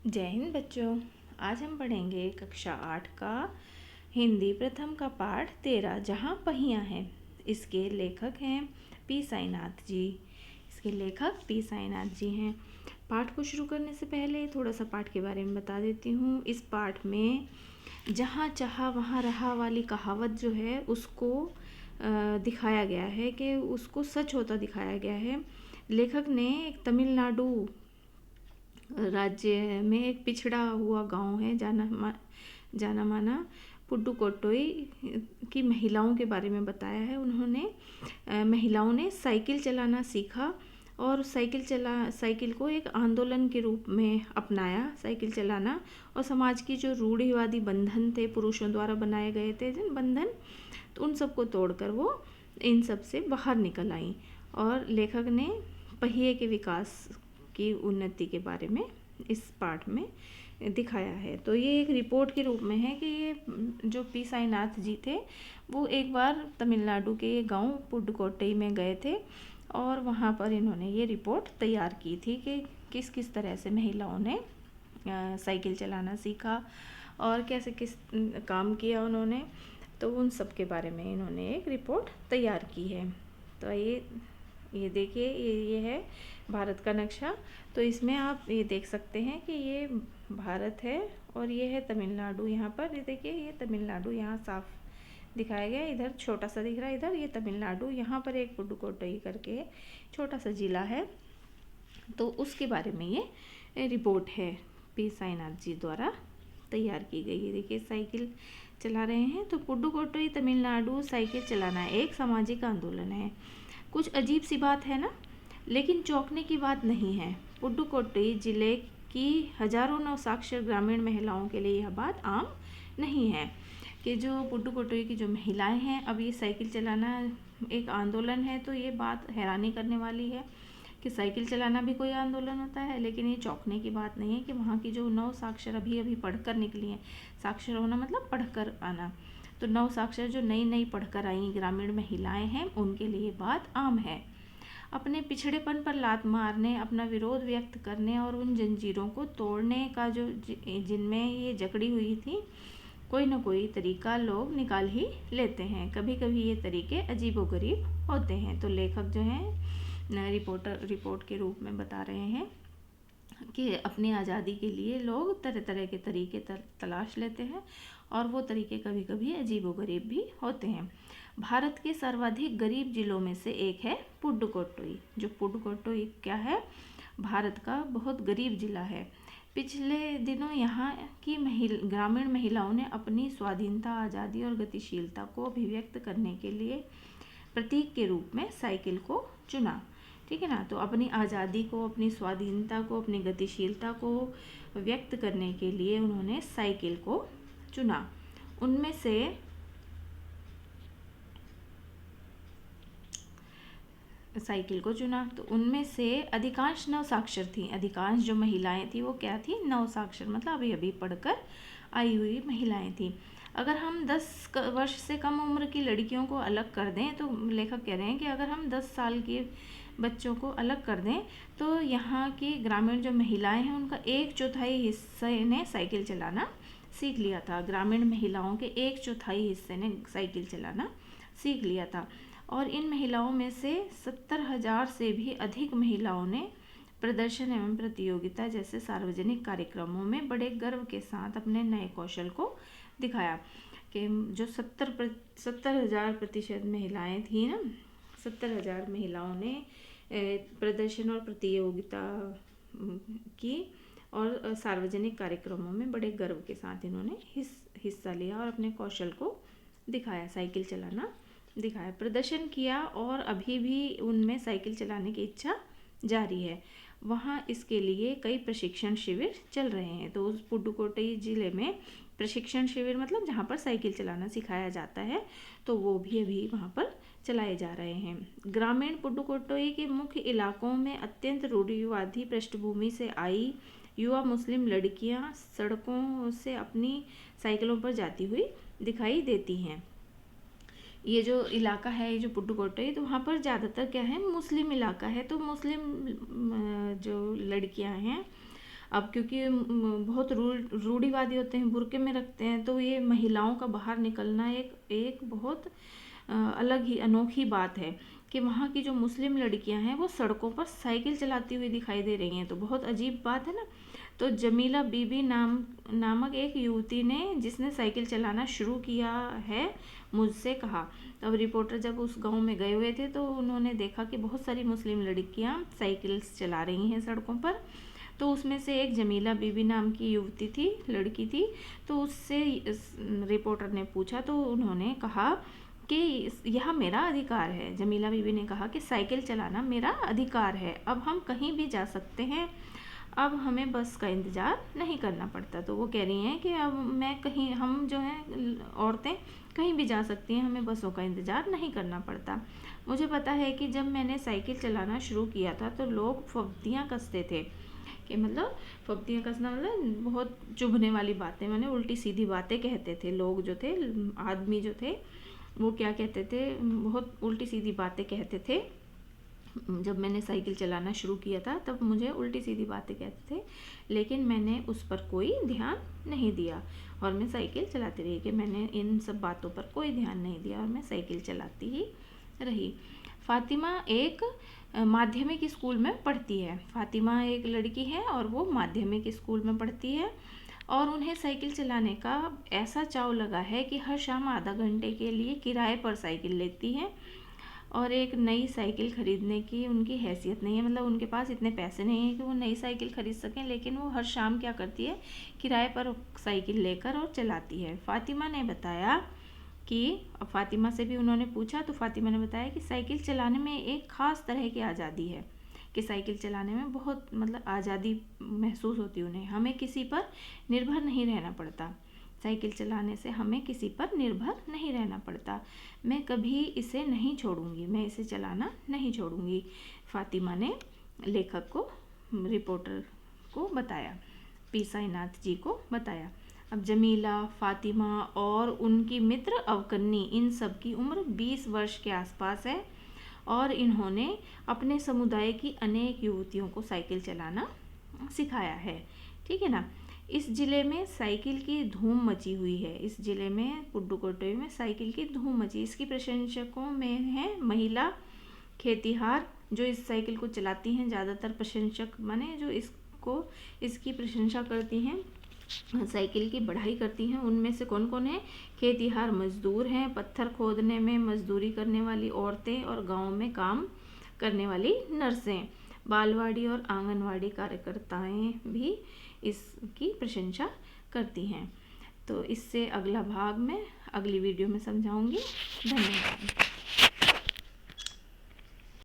जय हिंद बच्चों। आज हम पढ़ेंगे कक्षा 8 का हिंदी प्रथम का पाठ 13 जहाँ पहियाँ हैं। इसके लेखक हैं पी साईनाथ जी। इसके लेखक पी साईनाथ जी हैं। पाठ को शुरू करने से पहले थोड़ा सा पाठ के बारे में बता देती हूँ। इस पाठ में जहाँ चाहा वहाँ रहा वाली कहावत जो है उसको दिखाया गया है कि उसको सच होता दिखाया गया है। लेखक ने एक तमिलनाडु राज्य में एक पिछड़ा हुआ गांव है जाना माना पुडुकोट्टई की महिलाओं के बारे में बताया है। उन्होंने महिलाओं ने साइकिल चलाना सीखा और साइकिल को एक आंदोलन के रूप में अपनाया। साइकिल चलाना और समाज की जो रूढ़िवादी बंधन थे, पुरुषों द्वारा बनाए गए थे जिन बंधन, तो उन सबको तोड़कर वो इन सब से बाहर निकल आई। और लेखक ने पहिए के विकास की उन्नति के बारे में इस पाठ में दिखाया है। तो ये एक रिपोर्ट के रूप में है कि ये जो पी साईनाथ जी थे वो एक बार तमिलनाडु के गांव पुडुकोट्टई में गए थे और वहाँ पर इन्होंने ये रिपोर्ट तैयार की थी कि किस किस तरह से महिलाओं ने साइकिल चलाना सीखा और कैसे किस काम किया उन्होंने। तो उन सब के बारे में इन्होंने एक रिपोर्ट तैयार की है। तो ये देखिए, ये है भारत का नक्शा। तो इसमें आप ये देख सकते हैं कि ये भारत है और ये है तमिलनाडु। यहाँ पर ये देखिए, ये तमिलनाडु यहाँ साफ दिखाया गया है। इधर छोटा सा दिख रहा है, इधर ये तमिलनाडु। यहाँ पर एक पुडुकोट्टई करके छोटा सा जिला है। तो उसके बारे में ये रिपोर्ट है पी साईनाथ जी द्वारा तैयार की गई है। देखिए साइकिल चला रहे हैं। तो पुडुकोट्टई तमिलनाडु साइकिल चलाना एक सामाजिक आंदोलन है। कुछ अजीब सी बात है ना, लेकिन चौंकने की बात नहीं है। पुडुकोट्टई जिले की हजारों नवसाक्षर ग्रामीण महिलाओं के लिए यह बात आम नहीं है कि जो पुडुकोट्टई की जो महिलाएं हैं, अब ये साइकिल चलाना एक आंदोलन है। तो ये बात हैरानी करने वाली है कि साइकिल चलाना भी कोई आंदोलन होता है। लेकिन ये चौंकने की बात नहीं है कि वहाँ की जो नव साक्षर अभी पढ़कर निकली हैं, साक्षर होना मतलब पढ़कर आना, तो नव साक्षर जो नई पढ़कर आई ग्रामीण महिलाएं हैं उनके लिए बात आम है। अपने पिछड़ेपन पर लात मारने, अपना विरोध व्यक्त करने और उन जंजीरों को तोड़ने का जो जिनमें ये जकड़ी हुई थी, कोई ना कोई तरीका लोग निकाल ही लेते हैं। कभी कभी ये तरीके अजीबोगरीब होते हैं। तो लेखक जो हैं रिपोर्ट के रूप में बता रहे हैं कि अपनी आज़ादी के लिए लोग तरह तरह के तरीके तलाश लेते हैं और वो तरीके कभी कभी अजीबोगरीब भी होते हैं। भारत के सर्वाधिक गरीब जिलों में से एक है पुडुकोट्टई। जो पुडुकोट्टई क्या है, भारत का बहुत गरीब जिला है। पिछले दिनों यहाँ की ग्रामीण महिलाओं ने अपनी स्वाधीनता, आज़ादी और गतिशीलता को अभिव्यक्त करने के लिए प्रतीक के रूप में साइकिल को चुना। ठीक है ना। तो अपनी आज़ादी को, अपनी स्वाधीनता को, अपनी गतिशीलता को व्यक्त करने के लिए उन्होंने साइकिल को चुना। उनमें से साइकिल को चुना तो उनमें से अधिकांश नवसाक्षर थी। अधिकांश जो महिलाएं थी वो क्या थी, नवसाक्षर, मतलब अभी पढ़कर आई हुई महिलाएं थी। अगर हम 10 वर्ष से कम उम्र की लड़कियों को अलग कर दें, तो लेखक कह रहे हैं कि अगर हम 10 साल के बच्चों को अलग कर दें तो यहाँ की ग्रामीण जो महिलाएं हैं उनका 1/4 हिस्से ने साइकिल चलाना सीख लिया था। ग्रामीण महिलाओं के 1/4 हिस्से ने साइकिल चलाना सीख लिया था। और इन महिलाओं में से 70,000 से भी अधिक महिलाओं ने प्रदर्शन एवं प्रतियोगिता जैसे सार्वजनिक कार्यक्रमों में बड़े गर्व के साथ अपने नए कौशल को दिखाया। कि जो 70,000% महिलाएं थी ना, 70,000 महिलाओं ने प्रदर्शन और प्रतियोगिता की और सार्वजनिक कार्यक्रमों में बड़े गर्व के साथ इन्होंने हिस्सा लिया और अपने कौशल को दिखाया, साइकिल चलाना दिखाया, प्रदर्शन किया। और अभी भी उनमें साइकिल चलाने की इच्छा जारी है। वहाँ इसके लिए कई प्रशिक्षण शिविर चल रहे हैं। तो उस पुडुकोट्टई जिले में प्रशिक्षण शिविर मतलब जहाँ पर साइकिल चलाना सिखाया जाता है, तो वो भी अभी वहाँ पर चलाए जा रहे हैं। ग्रामीण पुडुकोट्टई के मुख्य इलाकों में अत्यंत रूढ़िवादी पृष्ठभूमि से आई युवा मुस्लिम लड़कियाँ सड़कों से अपनी साइकिलों पर जाती हुई दिखाई देती हैं। ये जो इलाका है, ये जो पुडुकोट्टई, तो वहाँ पर ज़्यादातर क्या है, मुस्लिम इलाका है। तो मुस्लिम जो लड़कियाँ हैं अब क्योंकि बहुत रूढ़िवादी होते हैं, बुर्के में रखते हैं, तो ये महिलाओं का बाहर निकलना एक बहुत अलग ही अनोखी बात है कि वहाँ की जो मुस्लिम लड़कियाँ हैं वो सड़कों पर साइकिल चलाती हुई दिखाई दे रही हैं। तो बहुत अजीब बात है ना। तो जमीला बीबी नामक एक युवती ने, जिसने साइकिल चलाना शुरू किया है, मुझसे कहा। अब रिपोर्टर जब उस गांव में गए हुए थे तो उन्होंने देखा कि बहुत सारी मुस्लिम लड़कियां साइकिल्स चला रही हैं सड़कों पर। तो उसमें से एक जमीला बीबी नाम की लड़की थी। तो उससे रिपोर्टर ने पूछा तो उन्होंने कहा कि यह मेरा अधिकार है। जमीला बीबी ने कहा कि साइकिल चलाना मेरा अधिकार है, अब हम कहीं भी जा सकते हैं, अब हमें बस का इंतज़ार नहीं करना पड़ता। तो वो कह रही हैं कि अब हम जो हैं औरतें कहीं भी जा सकती हैं, हमें बसों का इंतज़ार नहीं करना पड़ता। मुझे पता है कि जब मैंने साइकिल चलाना शुरू किया था तो लोग फब्तियाँ कसते थे, कि मतलब फब्तियाँ कसना मतलब बहुत चुभने वाली बातें, मैंने उल्टी सीधी बातें कहते थे लोग जो थे, आदमी जो थे वो क्या कहते थे, बहुत उल्टी सीधी बातें कहते थे। जब मैंने साइकिल चलाना शुरू किया था तब मुझे उल्टी सीधी बातें कहते थे, लेकिन मैंने उस पर कोई ध्यान नहीं दिया और मैं साइकिल चलाती रही, कि मैंने इन सब बातों पर कोई ध्यान नहीं दिया और मैं साइकिल चलाती ही रही। फातिमा एक माध्यमिक स्कूल में पढ़ती है। फातिमा एक लड़की है और वो माध्यमिक स्कूल में पढ़ती है और उन्हें साइकिल चलाने का ऐसा चाव लगा है कि हर शाम आधा घंटे के लिए किराए पर साइकिल लेती है। और एक नई साइकिल खरीदने की उनकी हैसियत नहीं है, मतलब उनके पास इतने पैसे नहीं है कि वो नई साइकिल खरीद सकें, लेकिन वो हर शाम क्या करती है, किराए पर साइकिल लेकर और चलाती है। फातिमा ने बताया कि फातिमा से भी उन्होंने पूछा तो फातिमा ने बताया कि साइकिल चलाने में एक ख़ास तरह की आज़ादी है, कि साइकिल चलाने में बहुत मतलब आज़ादी महसूस होती है उन्हें, हमें किसी पर निर्भर नहीं रहना पड़ता। साइकिल चलाने से हमें किसी पर निर्भर नहीं रहना पड़ता। मैं कभी इसे नहीं छोड़ूंगी, मैं इसे चलाना नहीं छोड़ूंगी, फातिमा ने लेखक को, रिपोर्टर को बताया, पी साईनाथ जी को बताया। अब जमीला, फातिमा और उनकी मित्र अवकन्नी, इन सब की उम्र 20 वर्ष के आसपास है और इन्होंने अपने समुदाय की अनेक युवतियों को साइकिल चलाना सिखाया है। ठीक है ना। इस ज़िले में साइकिल की धूम मची हुई है, इस ज़िले में पुडुकोट्टई में साइकिल की धूम मची। इसकी प्रशंसकों में हैं महिला खेतिहार जो इस साइकिल को चलाती हैं, ज़्यादातर प्रशंसक माने जो इसकी प्रशंसा करती हैं, साइकिल की बढ़ाई करती हैं। उनमें से कौन कौन है? खेतिहार मजदूर हैं, पत्थर खोदने में मजदूरी करने वाली औरतें और गाँव में काम करने वाली नर्सें, बालवाड़ी और आंगनवाड़ी कार्यकर्ताएं भी इसकी प्रशंसा करती हैं। तो इससे अगला भाग मैं अगली वीडियो में समझाऊंगी। धन्यवाद।